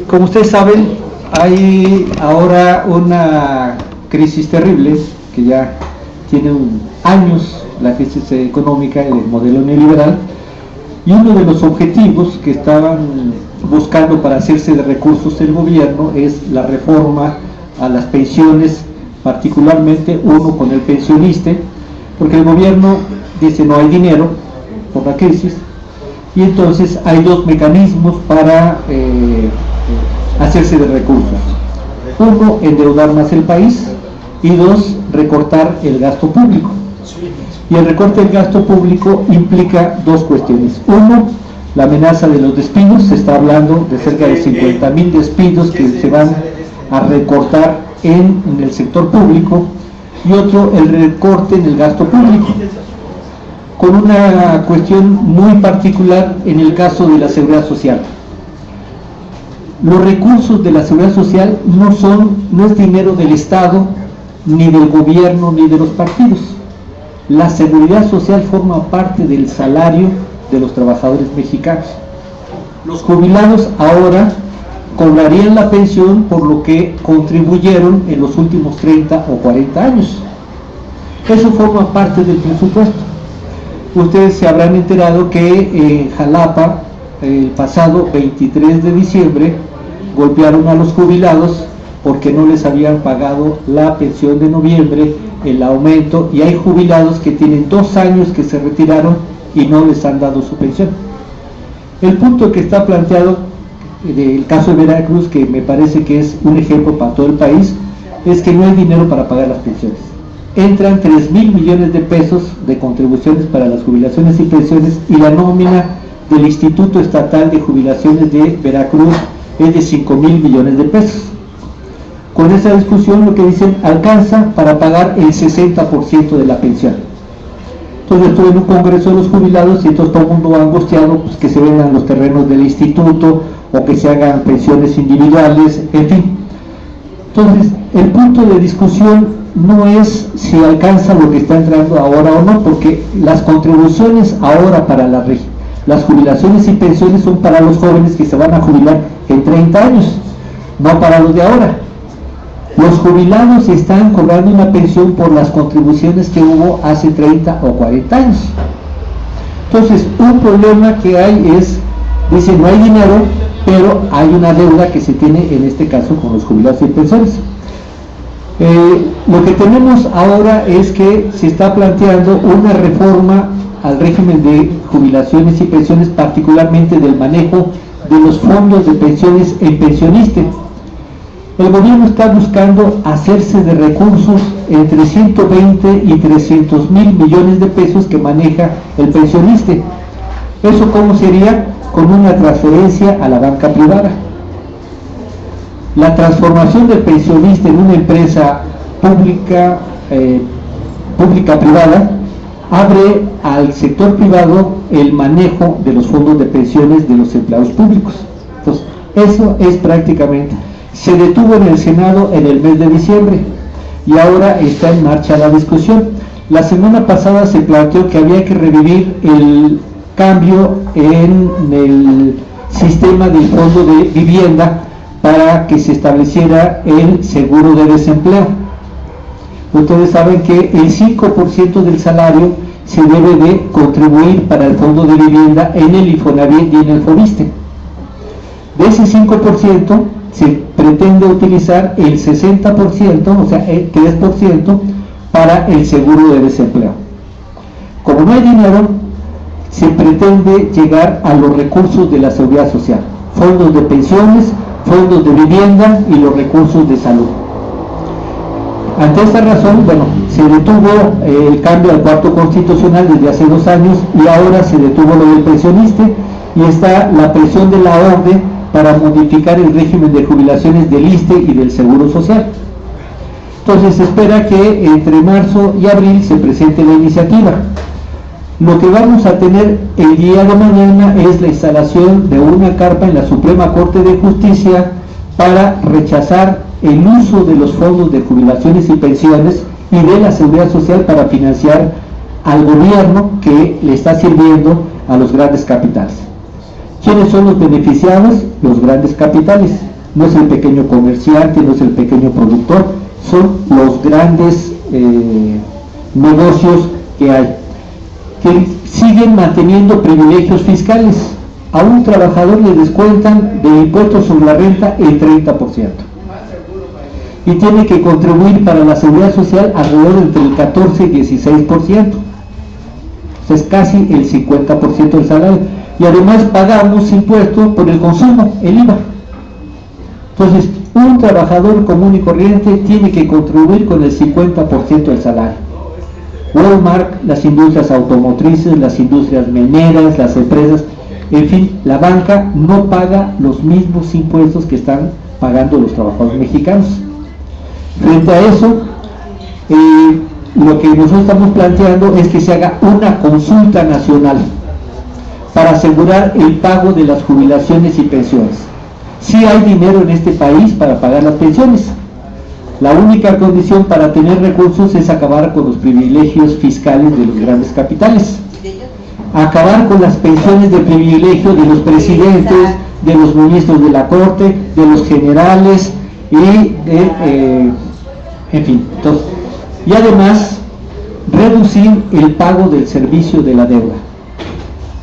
Como ustedes saben, hay ahora una crisis terrible que ya tiene años, la crisis económica del modelo neoliberal, y uno de los objetivos que estaban buscando para hacerse de recursos el gobierno es la reforma a las pensiones, particularmente uno con el pensionista, porque el gobierno dice no hay dinero por la crisis, y entonces hay dos mecanismos para hacerse de recursos. Uno, endeudar más el país, y dos, recortar el gasto público. Y el recorte del gasto público implica dos cuestiones. Uno, la amenaza de los despidos, se está hablando de cerca de 50,000 despidos que se van a recortar en el sector público, y otro, el recorte en el gasto público, con una cuestión muy particular en el caso de la seguridad social. Los recursos de la seguridad social no es dinero del Estado, ni del gobierno, ni de los partidos. La seguridad social forma parte del salario de los trabajadores mexicanos. Los jubilados ahora cobrarían la pensión por lo que contribuyeron en los últimos 30 o 40 años. Eso forma parte del presupuesto. Ustedes se habrán enterado que en Jalapa, el pasado 23 de diciembre, golpearon a los jubilados porque no les habían pagado la pensión de noviembre, el aumento, y hay jubilados que tienen 2 años que se retiraron y no les han dado su pensión. El punto que está planteado del caso de Veracruz, que me parece que es un ejemplo para todo el país, es que no hay dinero para pagar las pensiones. Entran 3,000 millones de pesos de contribuciones para las jubilaciones y pensiones, y la nómina del Instituto Estatal de Jubilaciones de Veracruz es de 5,000 millones de pesos. Con esa discusión lo que dicen, alcanza para pagar el 60% de la pensión. Entonces estuve en un congreso de los jubilados y entonces todo el mundo ha angustiado pues, que se vendan los terrenos del instituto o que se hagan pensiones individuales, en fin. Entonces el punto de discusión no es si alcanza lo que está entrando ahora o no, porque las contribuciones ahora para las jubilaciones y pensiones son para los jóvenes que se van a jubilar en 30 años, no para los de ahora. Los jubilados están cobrando una pensión por las contribuciones que hubo hace 30 o 40 años. Entonces, un problema que hay es, dice, no hay dinero, pero hay una deuda que se tiene en este caso con los jubilados y pensiones. Lo que tenemos ahora es que se está planteando una reforma al régimen de jubilaciones y pensiones, particularmente del manejo de los fondos de pensiones en pensionista. El gobierno está buscando hacerse de recursos entre 120 y 300,000 millones de pesos que maneja el pensionista. ¿Eso cómo sería? Con una transferencia a la banca privada. La transformación del pensionista en una empresa pública-privada abre al sector privado el manejo de los fondos de pensiones de los empleados públicos. Entonces, eso es prácticamente... Se detuvo en el Senado en el mes de diciembre y ahora está en marcha la discusión. La semana pasada se planteó que había que revivir el cambio en el sistema del fondo de vivienda para que se estableciera el seguro de desempleo. Ustedes saben que el 5% del salario se debe de contribuir para el fondo de vivienda en el Infonavit y en el Fobiste. De ese 5% se pretende utilizar el 60%, o sea, el 3% para el seguro de desempleo. Como no hay dinero, se pretende llegar a los recursos de la seguridad social, fondos de pensiones, fondos de vivienda y los recursos de salud. Ante esta razón, se detuvo el cambio al pacto constitucional desde hace 2 años y ahora se detuvo lo del pensionista y está la presión de la OCDE para modificar el régimen de jubilaciones del ISSSTE y del Seguro Social. Entonces se espera que entre marzo y abril se presente la iniciativa. Lo que vamos a tener el día de mañana es la instalación de una carpa en la Suprema Corte de Justicia para rechazar el uso de los fondos de jubilaciones y pensiones y de la seguridad social para financiar al gobierno que le está sirviendo a los grandes capitales. ¿Quiénes son los beneficiados? Los grandes capitales. No es el pequeño comerciante, no es el pequeño productor, son los grandes negocios que hay, que siguen manteniendo privilegios fiscales. A un trabajador le descuentan de impuestos sobre la renta el 30%. Y tiene que contribuir para la seguridad social alrededor entre el 14 y 16%. O sea, es casi el 50% del salario. Y además pagamos impuestos por el consumo, el IVA. Entonces, un trabajador común y corriente tiene que contribuir con el 50% del salario. Walmart, las industrias automotrices, las industrias mineras, las empresas, en fin, la banca no paga los mismos impuestos que están pagando los trabajadores mexicanos. Frente a eso, lo que nosotros estamos planteando es que se haga una consulta nacional para asegurar el pago de las jubilaciones y pensiones. Sí hay dinero en este país para pagar las pensiones. La única condición para tener recursos es acabar con los privilegios fiscales de los grandes capitales. Acabar con las pensiones de privilegio de los presidentes, de los ministros de la corte, de los generales y en fin. Entonces, y además reducir el pago del servicio de la deuda.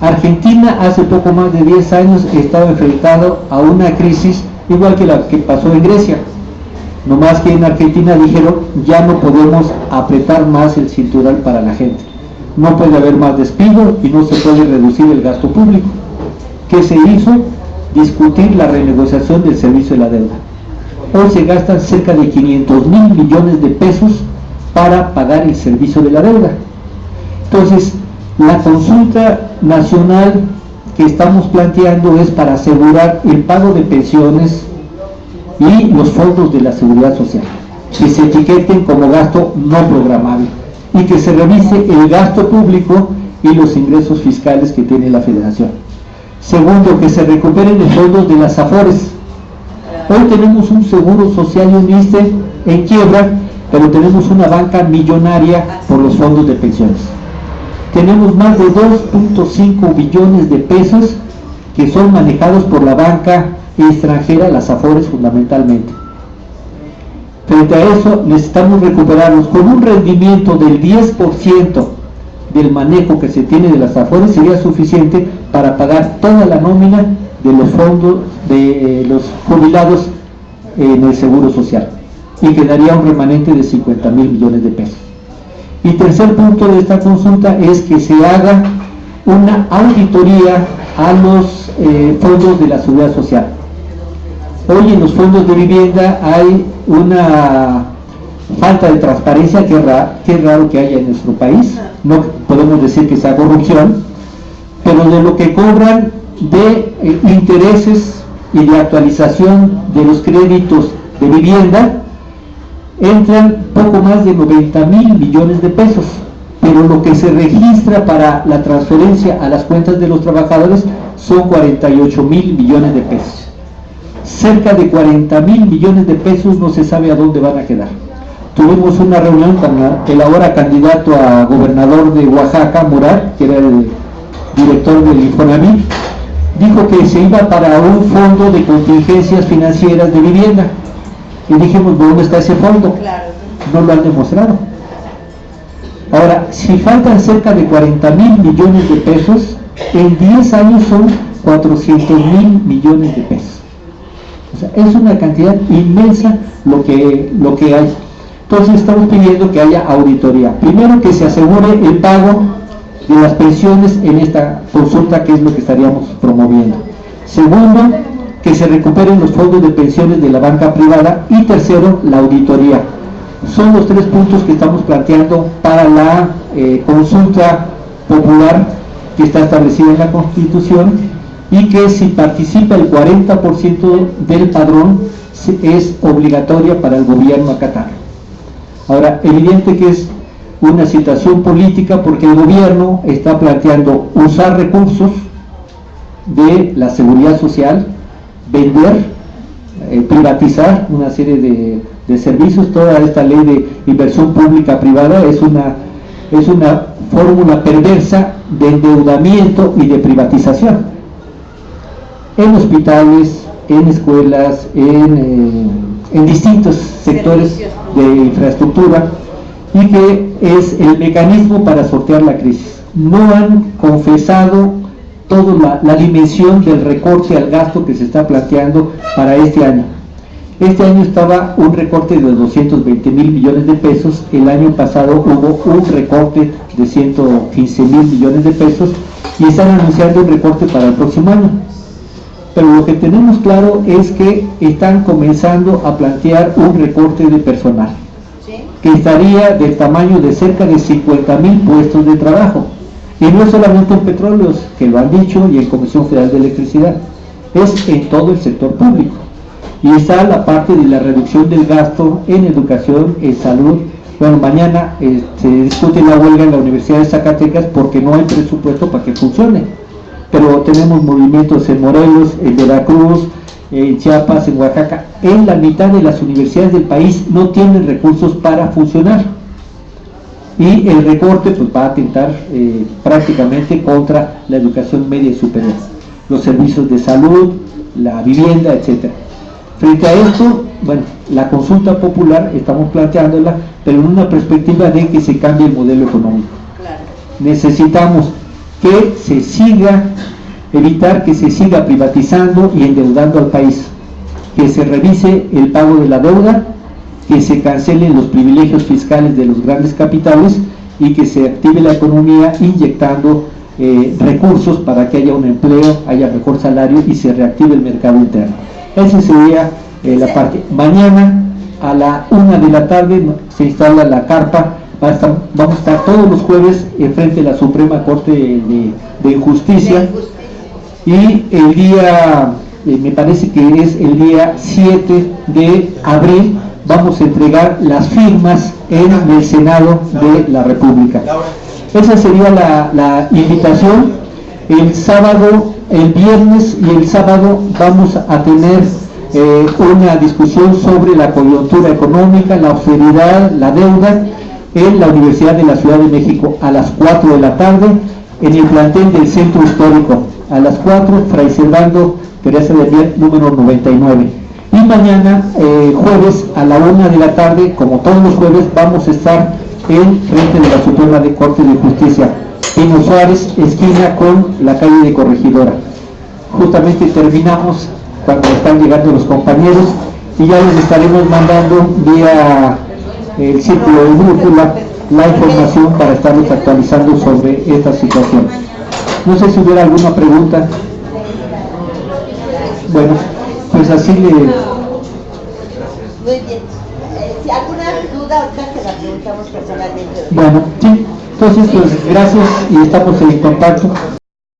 Argentina hace poco más de 10 años estaba enfrentado a una crisis igual que la que pasó en Grecia. No más que en Argentina dijeron, ya no podemos apretar más el cinturón para la gente. No puede haber más despido y no se puede reducir el gasto público. ¿Qué se hizo? Discutir la renegociación del servicio de la deuda. Hoy se gastan cerca de 500,000 millones de pesos para pagar el servicio de la deuda. Entonces, la consulta nacional que estamos planteando es para asegurar el pago de pensiones y los fondos de la seguridad social, que se etiqueten como gasto no programable y que se revise el gasto público y los ingresos fiscales que tiene la Federación. Segundo, que se recuperen los fondos de las AFORES. Hoy tenemos un seguro social y un ISSSTE en quiebra, pero tenemos una banca millonaria por los fondos de pensiones. Tenemos más de 2.5 billones de pesos que son manejados por la banca extranjera, las AFORES fundamentalmente. Frente a eso, necesitamos recuperarlos con un rendimiento del 10% del manejo que se tiene de las AFORES, sería suficiente para pagar toda la nómina de los fondos de los jubilados en el Seguro Social, y quedaría un remanente de 50,000 millones de pesos. Y tercer punto de esta consulta es que se haga una auditoría a los fondos de la seguridad social. Hoy en los fondos de vivienda hay una falta de transparencia que es raro que haya en nuestro país. No podemos decir que sea corrupción, pero de lo que cobran de intereses y de actualización de los créditos de vivienda, entran poco más de 90,000 millones de pesos, pero lo que se registra para la transferencia a las cuentas de los trabajadores son 48,000 millones de pesos. Cerca de 40,000 millones de pesos no se sabe a dónde van a quedar. Tuvimos una reunión con el ahora candidato a gobernador de Oaxaca, Murat, que era el director del Infonavit, dijo que se iba para un fondo de contingencias financieras de vivienda. Y dijimos, ¿dónde está ese fondo? No lo han demostrado. Ahora, si faltan cerca de 40,000 millones de pesos, en 10 años son 400,000 millones de pesos. O sea, es una cantidad inmensa lo que hay. Entonces estamos pidiendo que haya auditoría. Primero, que se asegure el pago de las pensiones en esta consulta, que es lo que estaríamos promoviendo. Segundo, que se recuperen los fondos de pensiones de la banca privada. Y tercero, la auditoría. Son los tres puntos que estamos planteando para la consulta popular que está establecida en la Constitución, y que si participa el 40% del padrón es obligatoria para el gobierno acatar. Ahora, evidente que es una situación política, porque el gobierno está planteando usar recursos de la seguridad social, vender, privatizar una serie de servicios. Toda esta ley de inversión pública privada es una fórmula perversa de endeudamiento y de privatización. en hospitales, en escuelas, en distintos sectores de infraestructura, y que es el mecanismo para sortear la crisis. No han confesado toda la dimensión del recorte al gasto que se está planteando para este año. Este año estaba un recorte de 220,000 millones de pesos, el año pasado hubo un recorte de 115,000 millones de pesos y están anunciando un recorte para el próximo año. Pero lo que tenemos claro es que están comenzando a plantear un recorte de personal, que estaría del tamaño de cerca de 50,000 puestos de trabajo. Y no es solamente en petróleos, que lo han dicho, y en Comisión Federal de Electricidad, es en todo el sector público. Y está la parte de la reducción del gasto en educación, en salud. Bueno, mañana se discute la huelga en la Universidad de Zacatecas porque no hay presupuesto para que funcione. Pero tenemos movimientos en Morelos, en Veracruz, en Chiapas, en Oaxaca. En la mitad de las universidades del país no tienen recursos para funcionar. Y el recorte pues va a atentar prácticamente contra la educación media y superior, los servicios de salud, la vivienda, etcétera. Frente a esto, bueno, la consulta popular estamos planteándola, pero en una perspectiva de que se cambie el modelo económico. Claro. Necesitamos que se siga, evitar que se siga privatizando y endeudando al país, que se revise el pago de la deuda, que se cancelen los privilegios fiscales de los grandes capitales y que se active la economía inyectando recursos para que haya un empleo, haya mejor salario y se reactive el mercado interno. Esa sería la parte. Mañana a la 1 de la tarde se instala la carpa. Vamos a estar todos los jueves enfrente de la Suprema Corte de Justicia, y el día, me parece que es el día 7 de abril, vamos a entregar las firmas en el Senado de la República. Esa sería la invitación. El sábado, el viernes y el sábado vamos a tener una discusión sobre la coyuntura económica, la austeridad, la deuda, en la Universidad de la Ciudad de México a las 4 de la tarde, en el plantel del Centro Histórico, a las 4, Fray Servando Teresa de Mier, número 99. Y mañana, jueves, a la 1 de la tarde, como todos los jueves, vamos a estar en frente de la Suprema Corte de Justicia, Pino Suárez, esquina con la calle de Corregidora. Justamente terminamos cuando están llegando los compañeros y ya les estaremos mandando vía el círculo de brújula la información para estarles actualizando sobre esta situación. No sé si hubiera alguna pregunta. Bueno, pues así le... Muy bien. Si alguna duda, ahorita te la preguntamos personalmente. Bueno, sí. Entonces, pues gracias y estamos en contacto.